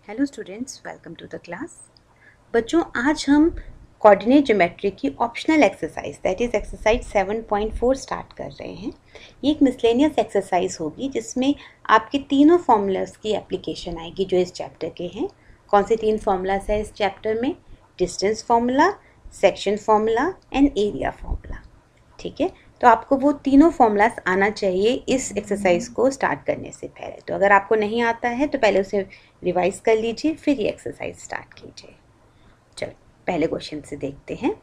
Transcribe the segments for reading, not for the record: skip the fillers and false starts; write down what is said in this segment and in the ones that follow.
Hello students, welcome to the class. बच्चों, आज हम कोऑर्डिनेट ज्योमेट्री की optional exercise that is exercise 7.4 start कर रहे हैं। ये एक मिसलेनियस एक्सरसाइज होगी जिसमें आपके तीनों फॉर्मूलाज की एप्लीकेशन आएगी जो इस चैप्टर के हैं। कौन से तीन फॉर्मूलाज है इस चैप्टर में? Distance formula, section formula and area formula. ठीक है, तो आपको वो तीनों फॉर्मूलाज आना चाहिए इस एक्सरसाइज को स्टार्ट करने से पहले। तो अगर आपको नहीं आता है तो पहले उसे रिवाइज कर लीजिए, फिर ये एक्सरसाइज स्टार्ट कीजिए। चलो पहले क्वेश्चन से देखते हैं।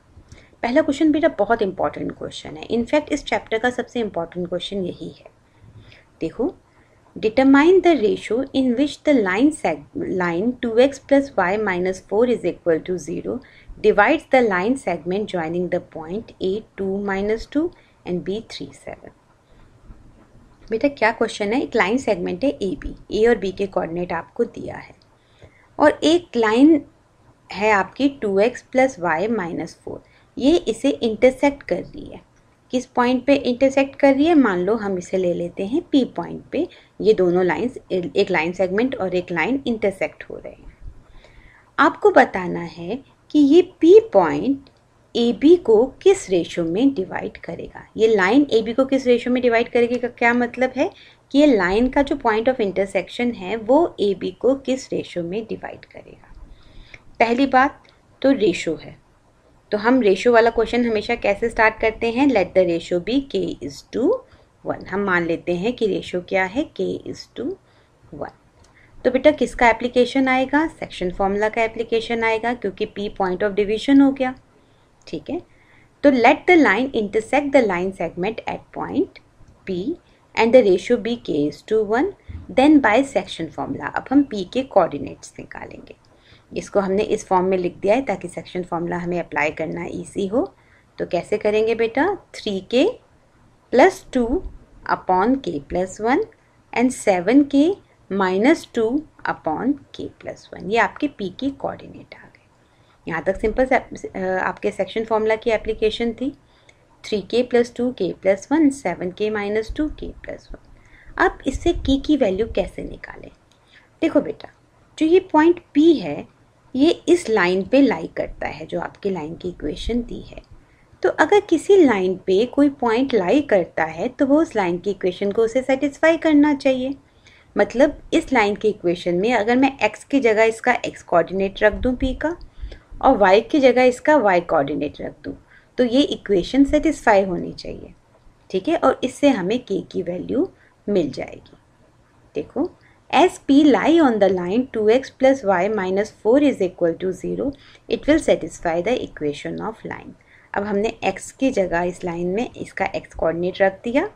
पहला क्वेश्चन बेटा बहुत इंपॉर्टेंट क्वेश्चन है। इनफैक्ट इस चैप्टर का सबसे इंपॉर्टेंट क्वेश्चन यही है। देखो, determine the ratio in which the line 2x plus y minus 4 is equal to 0 divides the line segment joining the point A 2 minus 2 and B 3 7। बेटा क्या question है? एक लाइन सेगमेंट है ए और बी के कोऑर्डिनेट आपको दिया है और एक लाइन है आपकी 2x plus y minus 4। ये इसे इंटरसेक्ट कर रही है। किस पॉइंट पे इंटरसेक्ट कर रही है? मान लो हम इसे ले लेते हैं P पॉइंट पे। ये दोनों लाइंस, एक लाइन सेगमेंट और एक लाइन इंटरसेक्ट हो रहे हैं। आपको बताना है कि ये P पॉइंट AB को किस रेशो में डिवाइड करेगा। ये लाइन AB को किस रेशो में डिवाइड करेगी का क्या मतलब है कि ये लाइन का जो पॉइंट ऑफ इंटरसेक्शन है वो AB को किस रेशो में डिवाइड करेगा। पहली बात तो रेशो है, तो हम रेशो वाला क्वेश्चन हमेशा कैसे स्टार्ट करते हैं? Let the ratio be k:1। हम मान लेते हैं कि रेशो क्या है? k:1। तो बेटा किसका एप्लीकेशन आएगा? सेक्शन फॉर्मूला का एप्लीकेशन आएगा क्योंकि P पॉइंट ऑफ डिवीजन हो गया। ठीक है, तो let the line intersect the line segment at point P and the ratio be k:1, then by section formula अब हम P के कोऑर्डिनेट्स निकालेंगे। इसको हमने इस फॉर्म में लिख दिया है ताकि सेक्शन फॉर्मूला हमें अप्लाई करना ईजी हो। तो कैसे करेंगे बेटा? 3k + 2 upon k+1 and 7k - 2 upon k+1। ये आपके P की कोऑर्डिनेट आ गए। यहाँ तक सिंपल आपके सेक्शन फॉर्मूला की एप्लीकेशन थी। 3k + 2 k+1 7k - 2 k+1। अब इससे k की वैल्यू कैसे निकालें? देखो बेटा, जो ये पॉइंट P है ये इस लाइन पे लाई करता है जो आपकी लाइन की इक्वेशन दी है। तो अगर किसी लाइन पे कोई पॉइंट लाई करता है तो वो उस लाइन की इक्वेशन को उसे सेटिस्फाई करना चाहिए। मतलब इस लाइन की इक्वेशन में अगर मैं x की जगह इसका x कोऑर्डिनेट रख दूं P का और y की जगह इसका y कोऑर्डिनेट रख दूं तो ये इक्वेशन सेटिस्फाई होनी चाहिए। ठीक है, और इससे हमें k की वैल्यू मिल जाएगी। देखो, as P lie on the line 2x plus y minus 4 is equal to 0, it will satisfy the equation of line। अब हमने x की जगह इस लाइन में इसका x कोऑर्डिनेट रख दिया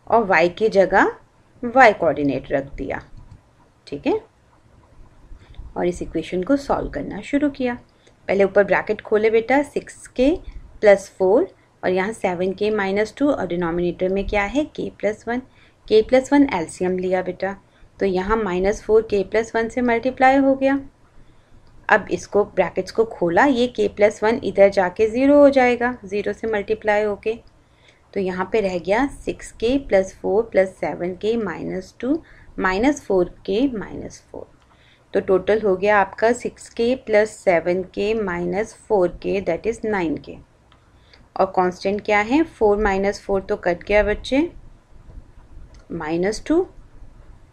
और y की जगह y कोऑर्डिनेट रख दिया। ठीक है, और इस इक्वेशन को सॉल्व करना शुरू किया। पहले ऊपर ब्रैकेट खोले बेटा, 6k + 4 और यहाँ 7k - 2 और डिनोमिनेटर में क्या है? k+1। k+1 एलसीएम लिया बेटा, तो यहाँ -4 k+1 से मल्टीप्लाई हो गया। अब इसको ब्रैकेट्स को खोला, ये k+1 इधर जाके 0 हो जाएगा, 0 से मल्टीप्लाई होके। तो यहाँ पे रह गया 6k + 4 + 7k - 2 -4k - 4। तो टोटल हो गया आपका 6k + 7k - 4k that is 9k। और कांस्टेंट क्या है? 4 - 4 तो कट गया बच्चे, -2।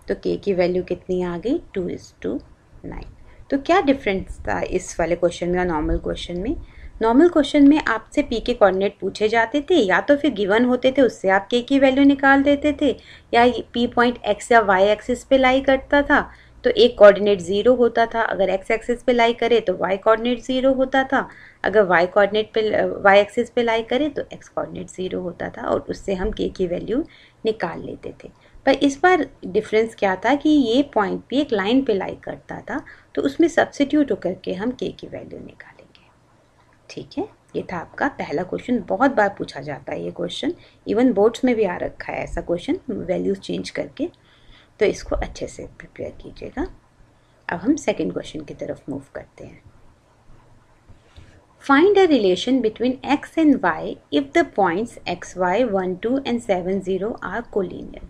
तो k की वैल्यू कितनी आ गई? 2:9। तो क्या डिफरेंस था इस वाले क्वेश्चन में और नॉर्मल क्वेश्चन में? नॉर्मल क्वेश्चन में आपसे P के कोऑर्डिनेट पूछे जाते थे या तो फिर गिवन होते थे उससे आप k की वैल्यू निकाल देते थे, या P पॉइंट x या y एक्सिस पे लाई करता था तो एक कोऑर्डिनेट 0 होता था, अगर x एक्सिस पे लाई करे तो y कोऑर्डिनेट 0 होता था, अगर y कोऑर्डिनेट पे y एक्सिस पे लाई करे तो x कोऑर्डिनेट 0 होता था और उससे हम k की वैल्यू निकाल लेते थे। पर इस बार डिफरेंस क्या था कि ये पॉइंट भी एक लाइन पे लाई करता था तो उसमें सब्स्टिट्यूट होकर के हम k की वैल्यू निकालेंगे। ठीक है, ये था आपका पहला क्वेश्चन। बहुत बार पूछा जाता है ये क्वेश्चन, इवन बोर्ड्स में भी आ रखा है ऐसा क्वेश्चन वैल्यूज चेंज करके, तो इसको अच्छे से प्रिपेयर कीजिएगा। अब हम सेकेंड क्वेश्चन की तरफ मूव करते हैं। Find a relation between x and y if the points x, y, 1, 2 and 7, 0 are collinear।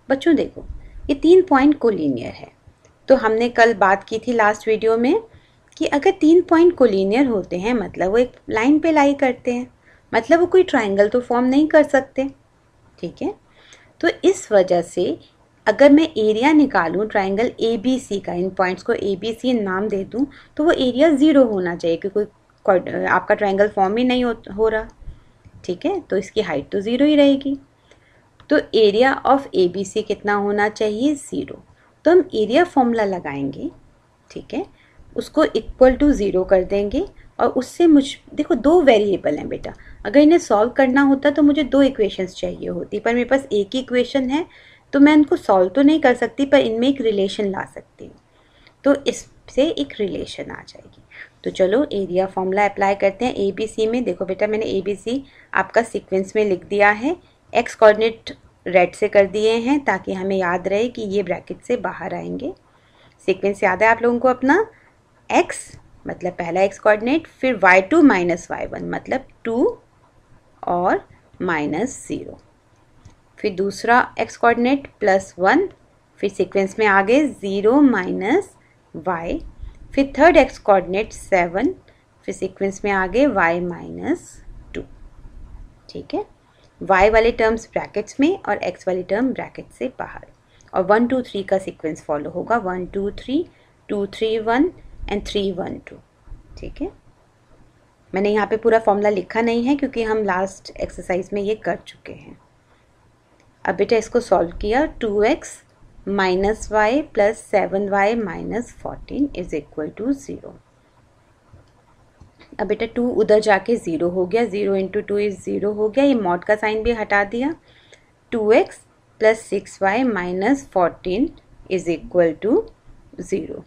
बच्चों देखो, ये तीन पॉइंट कोलिनियर है। तो हमने कल बात की थी लास्ट वीडियो में कि अगर 3 पॉइंट कोलिनियर होते हैं मतलब वो एक लाइन पे लाई करते हैं, मतलब वो कोई ट्राइंगल तो फॉर्म नहीं कर सकते। ठीक है, तो इस वजह से अगर मैं एरिया निकालूं ट्राइंगल ABC का, इन पॉइंट्स को ABC नाम दे दूं, तो वो एरिया 0 होना चाहिए क्योंकि कोई आपका ट्राइंगल फॉर्म ही नहीं हो रहा। ठीक है, तो इसकी हाइट तो 0 ही रहेगी। तो एरिया ऑफ ABC कितना होना चाहिए? 0। तो हम एरिया फॉर्मूला लगाएंगे। ठीक है, उसको इक्वल टू 0 कर देंगे और उससे देखो 2 वेरिएबल हैं बेटा, अगर इन्हें सॉल्व करना होता तो मुझे 2 इक्वेशंस चाहिए होती, पर मेरे पास एक ही इक्वेशन है तो मैं इनको सॉल्व तो नहीं कर सकती, पर इनमें एक रिलेशन ला सकती हूँ। तो इससे एक रिलेशन आ जाएगी। तो चलो एरिया फॉर्मूला अप्लाई करते हैं ABC में। देखो बेटा मैंने ABC आपका सीक्वेंस में लिख दिया है, एक्स कोऑर्डिनेट रेड से कर दिए हैं ताकि हमें याद रहे कि ये ब्रैकेट से बाहर आएंगे। सीक्वेंस याद है आप लोगों को अपना? x मतलब पहला x कोऑर्डिनेट, फिर y2 माइनस y1 मतलब 2 और -0, फिर दूसरा x कोऑर्डिनेट +1, फिर सीक्वेंस में आगे 0 माइनस y, फिर थर्ड x कोऑर्डिनेट 7, फिर सीक्वेंस में आगे y -2। ठीक है, y वाले टर्म्स ब्रैकेट्स में और x वाली टर्म ब्रैकेट से बाहर, और 1 2 3 का सीक्वेंस फॉलो होगा, 1 2 3 2 3 1 एंड 3 1 2। ठीक है, मैंने यहाँ पे पूरा फॉर्मूला लिखा नहीं है क्योंकि हम लास्ट एक्सरसाइज में ये कर चुके हैं। अब बेटा इसको सॉल्व किया, 2x minus Y plus 7y minus 14 is equal to 0। अब बेटा 2 उधर जाके 0 हो गया, 0 इंटू 2 इज 0 हो गया, ये मॉड का साइन भी हटा दिया। 2x plus 6y minus 14 is equal to 0।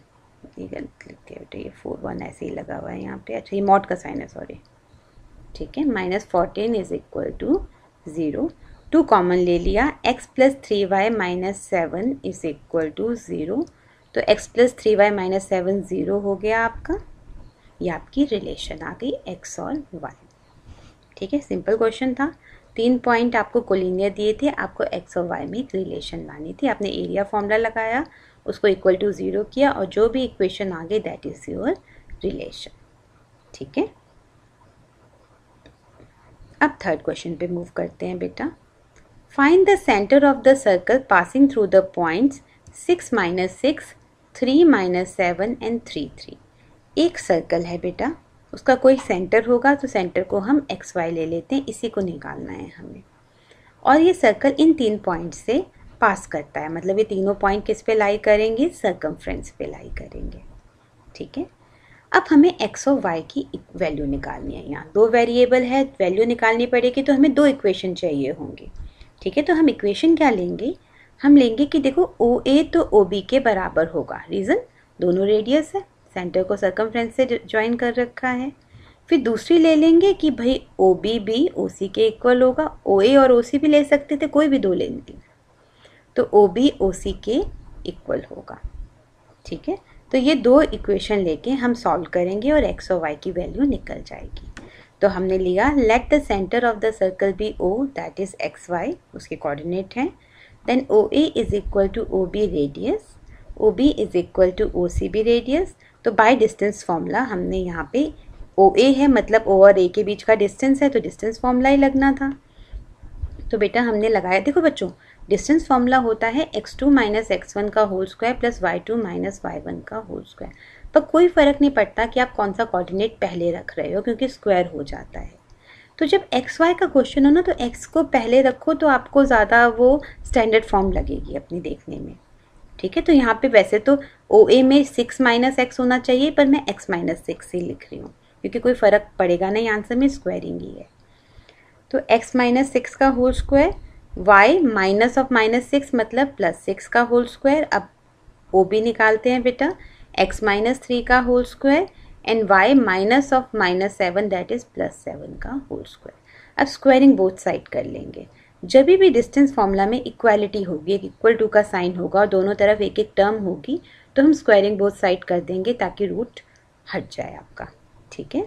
ये गलत लिख दिया बेटा, ये 4 1 ऐसे ही लगा हुआ है यहाँ पे। अच्छा ये मॉड का साइन है, सॉरी। ठीक है, minus 14 is equal to 0। 2 common ले लिया, x plus 3y minus 7 is equal to 0। तो x प्लस 3y माइनस 7 0 हो गया आपका। ये आपकी रिलेशन आ गई x और y। ठीक है, सिंपल क्वेश्चन था। 3 पॉइंट आपको कोलिनियर दिए थे, आपको x और y में एक रिलेशन लानी थी। आपने एरिया फॉर्मूला लगाया, उसको इक्वल टू 0 किया और जो भी इक्वेशन आ गई दैट इज योर रिलेशन। ठीक है, अब थर्ड क्वेश्चन पे मूव करते हैं बेटा। Find the centre of the circle passing through the points 6 - 6 3 - 7 and 3 3। एक सर्कल है बेटा, उसका कोई सेंटर होगा तो सेंटर को हम XY ले लेते हैं, इसी को निकालना है हमें। और ये सर्कल इन 3 पॉइंट से पास करता है, मतलब ये तीनों पॉइंट किस पे लाई करेंगे? सर्कमफ्रेंस पे लाई करेंगे। ठीक है, अब हमें x और y की वैल्यू निकालनी है। यहाँ 2 वेरिएबल है, वैल्यू निकालनी पड़ेगी तो हमें 2 इक्वेशन चाहिए होंगी। ठीक है, तो हम इक्वेशन क्या लेंगे? हम लेंगे कि देखो OA तो OB के बराबर होगा, रीज़न दोनों रेडियस है, सेंटर को सर्कमफ्रेंस से ज्वाइन कर रखा है। फिर दूसरी ले लेंगे कि भाई OB भी OC के इक्वल होगा, OA और OC भी ले सकते थे, कोई भी 2 ले लेंगे, तो OB OC के इक्वल होगा। ठीक है, तो ये 2 इक्वेशन लेके हम सॉल्व करेंगे और x और y की वैल्यू निकल जाएगी। तो हमने लिया let the centre of the circle be O that is XY, उसके कोऑर्डिनेट हैं। Then OA is equal to OB radius, OB is equal to OCB radius. तो बाय डिस्टेंस फॉर्मूला हमने यहाँ पे OA है मतलब O और A के बीच का डिस्टेंस है, तो डिस्टेंस फॉर्मूला ही लगना था। तो बेटा हमने लगाया, देखो बच्चों डिस्टेंस फॉर्मूला होता है x2 माइनस x1 का whole square plus y2 minus y1 का होल स्क्वायर, पर कोई फ़र्क नहीं पड़ता कि आप कौन सा कोऑर्डिनेट पहले रख रहे हो क्योंकि स्क्वायर हो जाता है। तो जब xy का क्वेश्चन हो ना तो x को पहले रखो तो आपको ज़्यादा वो स्टैंडर्ड फॉर्म लगेगी अपनी देखने में। ठीक है, तो यहाँ पे वैसे तो OA में 6 माइनस x होना चाहिए, पर मैं x माइनस 6 ही लिख रही हूँ क्योंकि कोई फ़र्क पड़ेगा नहीं, आंसर में स्क्वायरिंग ही है। तो x माइनस 6 का whole square, y minus of minus 6 मतलब प्लस 6 का होल स्क्वायर। अब OB निकालते हैं बेटा, x माइनस 3 का whole square and y minus of minus 7 that is plus 7 का होल स्क्वायर। अब स्क्वायरिंग बोथ साइड कर लेंगे। जब भी डिस्टेंस फॉर्मूला में इक्वालिटी होगी, एक इक्वल टू का साइन होगा और दोनों तरफ एक एक टर्म होगी, तो हम स्क्वायरिंग बोथ साइड कर देंगे ताकि रूट हट जाए आपका। ठीक है,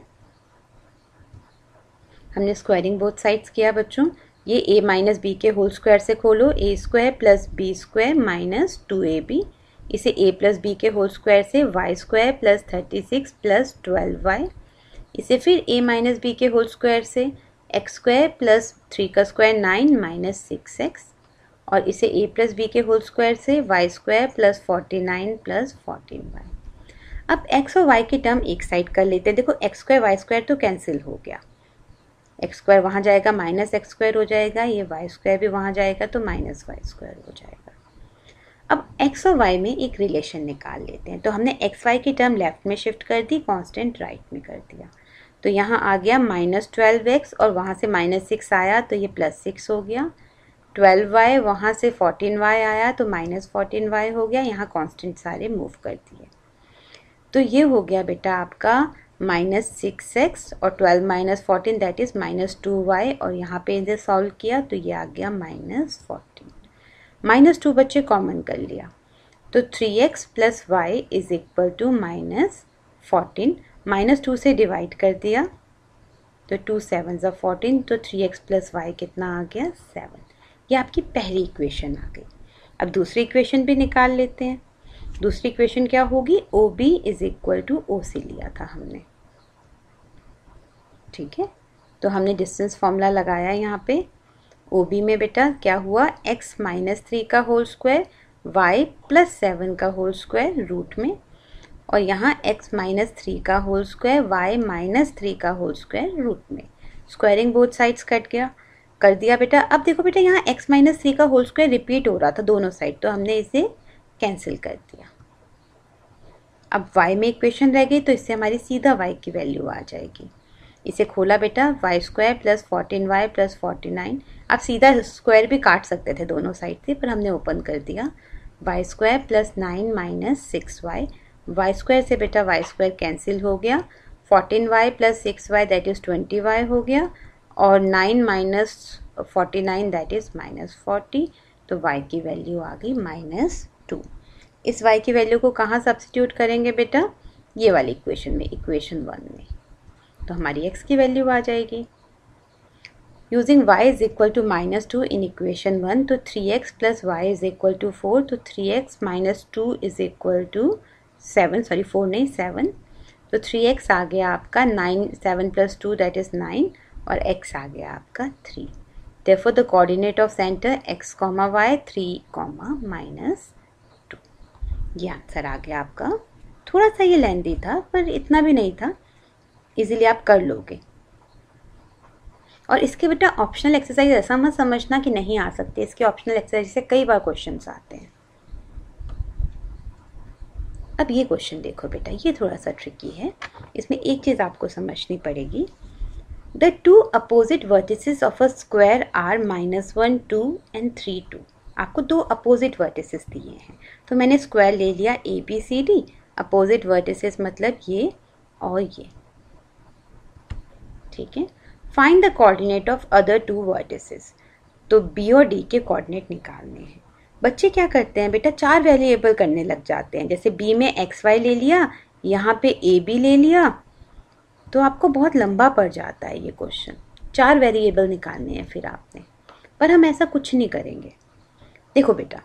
हमने स्क्वायरिंग बोथ साइड्स किया बच्चों। ये a माइनस बी के होल स्क्वायर से खोलो, a square plus B square minus 2ab इसे a प्लस बी के होल स्क्वायर से Y square plus 36 plus 12y, इसे फिर a माइनस बी के होल स्क्वायर से एक्स स्क्वायर प्लस 3 का स्क्वायर 9 माइनस 6x, और इसे a प्लस बी के होल स्क्वायर से Y square plus 49 plus 14y। अब x और y की टर्म एक साइड कर लेते हैं। देखो x स्क्वायर वाई स्क्वायर तो कैंसिल हो गया, एक्स स्क्वायर वहाँ जाएगा माइनस एक्स स्क्वायर हो जाएगा, ये वाई स्क्वायर भी वहाँ जाएगा तो माइनस वाई स्क्वायर हो जाएगा। अब x और y में एक रिलेशन निकाल लेते हैं। तो हमने एक्स वाई की टर्म लेफ्ट में शिफ्ट कर दी, कांस्टेंट राइट में कर दिया। तो यहाँ आ गया -12x और वहाँ से -6 आया तो ये +6 हो गया। 12y वहाँ से 14y आया तो -14y हो गया। यहाँ कांस्टेंट सारे मूव कर दिए। तो ये हो गया बेटा आपका -6x और 12 माइनस 14 दैट इज़ -2y, और यहाँ पे इसे सॉल्व किया तो ये आ गया -14। -2 बच्चे कॉमन कर लिया तो 3x plus Y is equal to -14। -2 से डिवाइड कर दिया तो 2 7 ज़ा 14, तो 3x प्लस वाई कितना आ गया 7। ये आपकी पहली इक्वेशन आ गई। अब दूसरी इक्वेशन भी निकाल लेते हैं। दूसरी इक्वेशन क्या होगी, OB is equal to OC लिया था हमने, ठीक है। तो हमने डिस्टेंस फॉर्मूला लगाया यहाँ पे। OB में बेटा क्या हुआ, x माइनस 3 का होल स्क्वायर y प्लस 7 का होल स्क्वायर रूट में, और यहाँ x माइनस 3 का होल स्क्वायर y माइनस 3 का होल स्क्वायर रूट में। स्क्वायरिंग बोथ साइड्स कट गया, कर दिया बेटा। अब देखो बेटा यहाँ x माइनस 3 का होल स्क्वायर रिपीट हो रहा था दोनों साइड, तो हमने इसे कैंसिल कर दिया। अब y में इक्वेशन रह गई तो इससे हमारी सीधा y की वैल्यू आ जाएगी। इसे खोला बेटा, Y square plus 14y plus 49। आप सीधा स्क्वायर भी काट सकते थे दोनों साइड से, पर हमने ओपन कर दिया। Y square plus 9 minus 6y, Y square से बेटा वाई स्क्वायर कैंसिल हो गया। 14y plus 6y that is 20y हो गया, और 9 माइनस 49 दैट इज़ -40। तो y की वैल्यू आ गई -2। इस y की वैल्यू को कहाँ सब्स्टिट्यूट करेंगे बेटा, ये वाली इक्वेशन में, इक्वेशन 1 में। तो हमारी x की वैल्यू आ जाएगी। Using y is equal to -2 in equation 1, तो 3x plus Y is equal to 4, तो 3x minus 2 is equal to 7, sorry 4 नहीं 7। तो 3x आ गया आपका 9, 7 प्लस 2 दैट इज़ 9, और x आ गया आपका 3। Therefore the coordinate of center x, y 3, -2। ये आंसर आ गया आपका। थोड़ा सा ये लेंथी था पर इतना भी नहीं था, इजीली आप कर लोगे। और इसके बेटा ऑप्शनल एक्सरसाइज ऐसा मत समझना कि नहीं आ सकते, इसके ऑप्शनल एक्सरसाइज से कई बार क्वेश्चंस आते हैं। अब ये क्वेश्चन देखो बेटा, ये थोड़ा सा ट्रिकी है। इसमें एक चीज़ आपको समझनी पड़ेगी। The two opposite vertices of a square are -1, 2 and 3, 2। आपको दो अपोजिट वर्टिसेस दिए हैं, तो मैंने स्क्वायर ले लिया ABCD। अपोजिट वर्टिसेस मतलब ये और ये, ठीक है। Find the coordinate of other two vertices. तो B और D के कोऑर्डिनेट निकालने हैं। बच्चे क्या करते हैं बेटा, 4 वेरिएबल करने लग जाते हैं। जैसे B में XY ले लिया, यहाँ पे AB ले लिया, तो आपको बहुत लंबा पड़ जाता है ये क्वेश्चन। 4 वेरिएबल निकालने हैं फिर आपने, पर हम ऐसा कुछ नहीं करेंगे। देखो बेटा,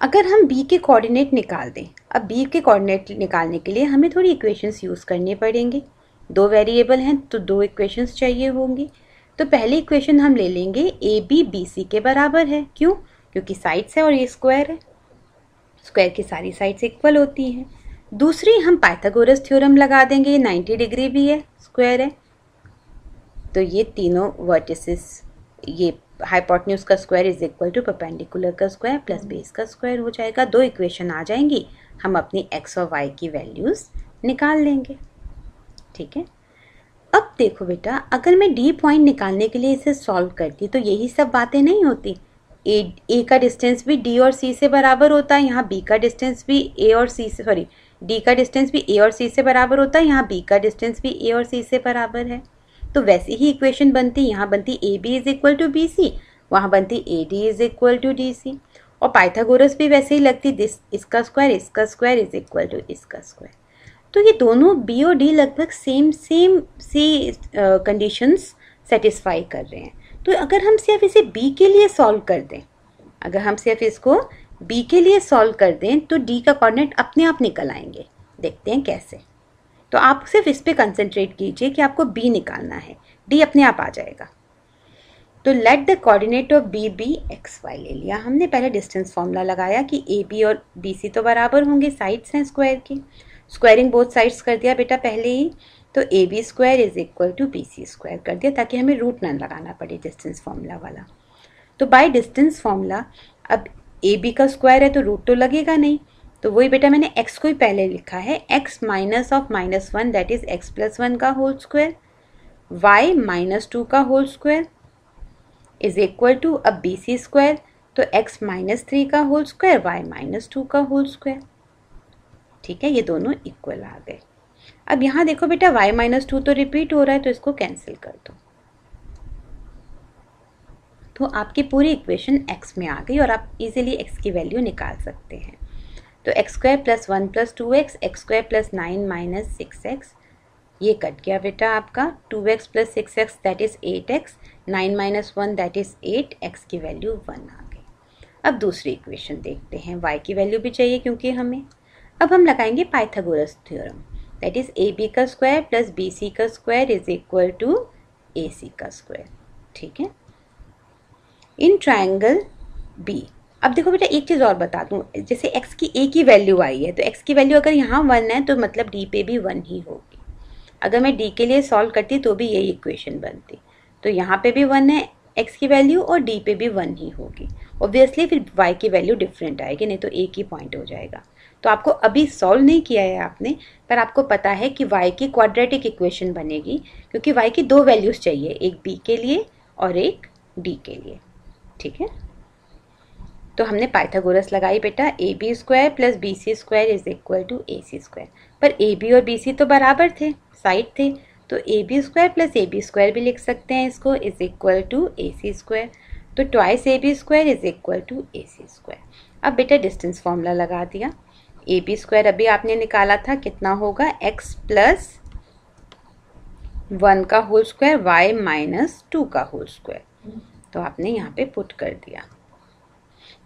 अगर हम B के कोऑर्डिनेट निकाल दें, अब B के कोऑर्डिनेट निकालने के लिए हमें थोड़ी इक्वेशंस यूज़ करनी पड़ेंगी। 2 वेरिएबल हैं तो 2 इक्वेशंस चाहिए होंगी। तो पहली इक्वेशन हम ले लेंगे AB BC के बराबर है। क्यों? क्योंकि साइड्स है और ये स्क्वायर है, स्क्वायर की सारी साइड्स इक्वल होती हैं। दूसरी हम पाइथागोरस थ्योरम लगा देंगे, ये 90 डिग्री भी है, स्क्वायर है, तो ये तीनों वर्टिसेस, ये हाइपोटेन्यूज का square is equal to perpendicular का स्क्वायर प्लस बेस का स्क्वायर हो जाएगा। 2 इक्वेशन आ जाएंगी, हम अपनी x और y की वैल्यूज निकाल लेंगे, ठीक है। अब देखो बेटा, अगर मैं D पॉइंट निकालने के लिए इसे सॉल्व करती तो यही सब बातें नहीं होती। A का डिस्टेंस भी D और C से बराबर होता है, यहाँ B का डिस्टेंस भी A और C से, सॉरी D का डिस्टेंस भी A और C से बराबर होता है, यहाँ B का डिस्टेंस भी A और C से बराबर है। तो वैसी ही इक्वेशन बनती, यहाँ बनती AB is equal to BC, वहाँ बनती AD is equal to DC, और पाइथागोरस भी वैसे ही लगती, इसका स्क्वायर इज इक्वल टू इसका स्क्वायर। तो ये दोनों B और D लगभग सेम सी कंडीशंस सेटिस्फाई कर रहे हैं। तो अगर हम सिर्फ इसे B के लिए सॉल्व कर दें, अगर हम सिर्फ इसको बी के लिए सॉल्व कर दें तो डी का कोऑर्डिनेट अपने आप निकल आएंगे। देखते हैं कैसे। तो आप सिर्फ इस पे कंसंट्रेट कीजिए कि आपको बी निकालना है, डी अपने आप आ जाएगा। तो let the coordinate of B be X Y ले लिया हमने। पहले डिस्टेंस फॉर्मूला लगाया कि ए बी और बी सी तो बराबर होंगे, साइड्स हैं स्क्वायर की। स्क्वायरिंग बोथ साइड्स कर दिया बेटा पहले ही। तो A B square is equal to B C square कर दिया ताकि हमें रूट ना लगाना पड़े डिस्टेंस फॉर्मूला वाला। तो बाय डिस्टेंस फॉर्मूला अब ए बी का स्क्वायर है तो रूट तो लगेगा नहीं, तो वही बेटा मैंने x को ही पहले लिखा है, x minus of -1 that is x plus 1 का होल स्क्वायर, y माइनस 2 का whole square is equal to अब बी सी स्क्वायर, तो x माइनस 3 का होल स्क्वायर, y माइनस 2 का होल स्क्वायर। ठीक है, ये दोनों इक्वल आ गए। अब यहाँ देखो बेटा y माइनस 2 तो रिपीट हो रहा है, तो इसको कैंसिल कर दो। तो आपकी पूरी इक्वेशन x में आ गई और आप इजीली x की वैल्यू निकाल सकते हैं। तो x square plus 1 plus 2x, x square plus 9 minus 6x, ये कट गया बेटा आपका। 2x plus 6x that is 8x, 9 minus 1 that is 8, x की वैल्यू 1 आ गई। अब दूसरी इक्वेशन देखते हैं, y की वैल्यू भी चाहिए क्योंकि हमें। अब हम लगाएंगे Pythagoras theorem, that is A B का स्क्वायर प्लस बी सी का square is equal to A C का स्क्वायर। ठीक है, इन ट्रायंगल बी। अब देखो बेटा एक चीज़ और बता दूं, जैसे x की a की वैल्यू आई है तो x की वैल्यू अगर यहाँ 1 है तो मतलब d पे भी 1 ही होगी। अगर मैं d के लिए सॉल्व करती तो भी यही इक्वेशन बनती। तो यहाँ पे भी 1 है x की वैल्यू और d पे भी 1 ही होगी। ऑब्वियसली फिर y की वैल्यू डिफरेंट आएगी, नहीं तो एक ही पॉइंट हो जाएगा। तो आपको अभी सॉल्व नहीं किया है आपने, पर आपको पता है कि y की क्वाड्रेटिक इक्वेशन बनेगी क्योंकि y की दो वैल्यूज चाहिए, एक b के लिए और एक d के लिए। ठीक है, तो हमने पाइथागोरस लगाई बेटा, A B square plus B C square is equal to A C square. पर ए बी और बी सी तो बराबर थे, साइड थे, तो A B square plus A B square भी लिख सकते हैं इसको, is equal to A C square. तो twice A B square is equal to A C square. अब बेटा डिस्टेंस फॉर्मूला लगा दिया। ए बी स्क्वायर अभी आपने निकाला था, कितना होगा, एक्स प्लस 1 का होल स्क्वायर, वाई माइनस 2 का होल स्क्वायर, तो आपने यहाँ पे पुट कर दिया।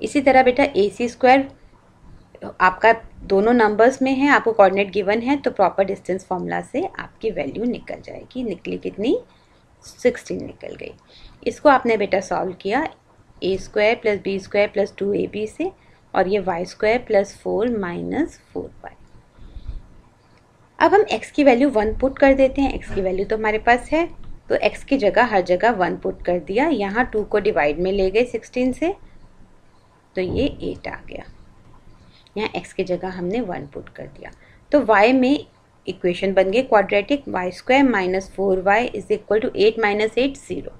इसी तरह बेटा ए सी स्क्वायर आपका दोनों नंबर्स में है, आपको कोऑर्डिनेट गिवन है, तो प्रॉपर डिस्टेंस फॉर्मूला से आपकी वैल्यू निकल जाएगी। निकली कितनी, 16 निकल गई। इसको आपने बेटा सॉल्व किया A square plus B square plus 2ab से, और ये Y square plus 4 minus 4y। अब हम x की वैल्यू 1 पुट कर देते हैं। x की वैल्यू तो हमारे पास है, तो x की जगह हर जगह 1 पुट कर दिया। यहाँ 2 को डिवाइड में ले गए 16 से, तो ये 8 आ गया। यहाँ x की जगह हमने 1 पुट कर दिया। तो y में इक्वेशन बन गई quadratic, Y square minus 4y is equal to 8 minus 8 0।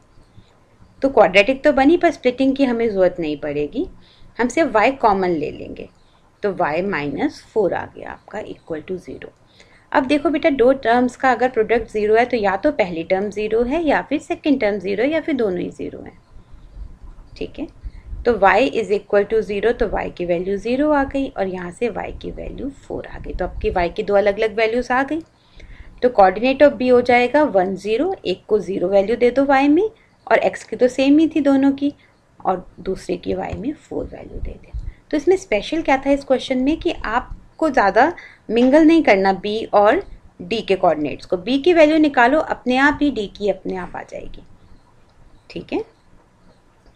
तो क्वाड्रेटिक तो बनी, पर स्प्लिटिंग की हमें ज़रूरत नहीं पड़ेगी, हम सिर्फ y कॉमन ले लेंगे। तो y माइनस 4 आ गया आपका इक्वल टू 0। अब देखो बेटा दो टर्म्स का अगर प्रोडक्ट 0 है तो या तो पहली टर्म 0 है या फिर सेकेंड टर्म 0 है या फिर दोनों ही 0 है। ठीक है, तो y इज इक्वल टू 0, तो y की वैल्यू 0 आ गई और यहाँ से y की वैल्यू 4 आ गई। तो आपकी y की दो अलग अलग वैल्यूज आ गई। तो कोऑर्डिनेट ऑफ b हो जाएगा 1 0, एक को 0 वैल्यू दे दो y में, और x की तो सेम ही थी दोनों की, और दूसरे की y में 4 वैल्यू दे दें। तो इसमें स्पेशल क्या था इस क्वेश्चन में कि आपको ज़्यादा मिंगल नहीं करना b और d के कोऑर्डिनेट्स को। b की वैल्यू निकालो, अपने आप ही d की अपने आप आ जाएगी। ठीक है,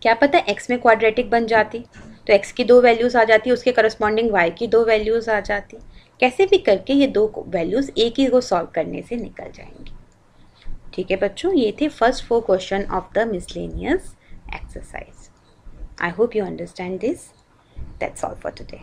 क्या पता x में क्वाड्रेटिक बन जाती तो x की दो वैल्यूज़ आ जाती, उसके करस्पॉन्डिंग y की दो वैल्यूज़ आ जाती। कैसे भी करके ये दो वैल्यूज़ एक ही को सॉल्व करने से निकल जाएंगी। ठीक है बच्चों, ये थे first 4 question of the miscellaneous exercise. I hope you understand this. That's all for today.